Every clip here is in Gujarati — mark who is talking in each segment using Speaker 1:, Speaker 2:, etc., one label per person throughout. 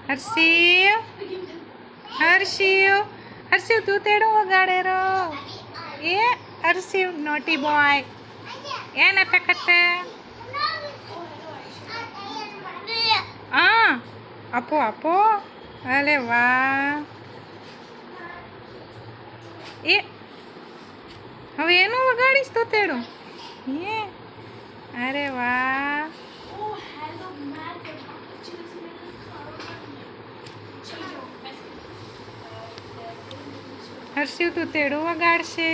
Speaker 1: હર્ષિવ હર્ષિવ હર્ષિવ તું તેડું વગાડે રો એ હર્ષિવ નોટી બોય એ નટખટ હા આપો આપો અરે વાહ એ હવે એનું વગાડીશ તો તેડું એ અરે વાહ હર્ષિવ તું તેડું વગાડશે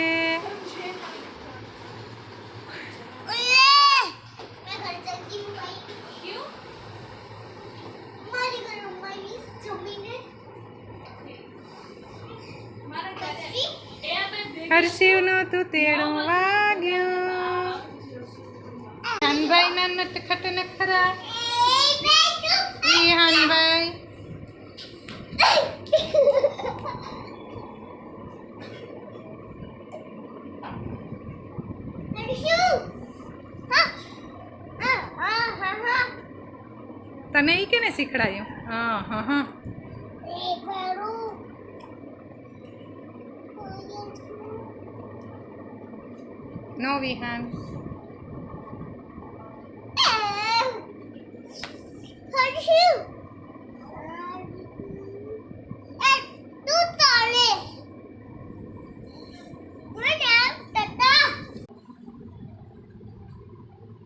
Speaker 1: હર્ષિવનું તું તેડું વાગ્યું હનભાઈ ના નટખટ નખરા હનભાઈ તને ઈ કેને શીખડાયું હા હા હા નો વિહાન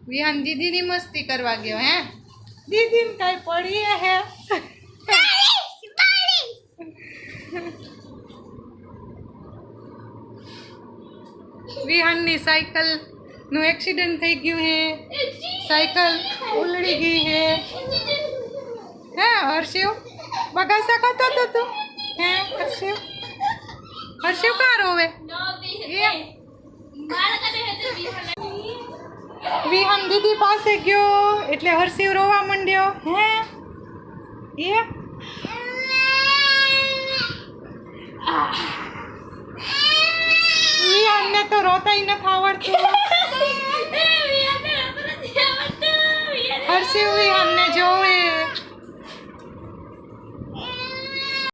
Speaker 1: વિહાન દીદીની મસ્તી કરવા ગયો હે દીદીને કઈ પડી હે વિહાનની સાયકલ નું એક્સિડન્ટ થઈ ગયું હે સાયકલ ઉલડી ગઈ હે હે હર્ષિવ બગા શકતો તો તું હે હર્ષિવ હર્ષિવ કા રોવે વિહાન દીદી પાસે ગયો એટલે હર્ષિવ રોવા માંડ્યો હે એ વિહાનને તો રોતાય નથી આવડતું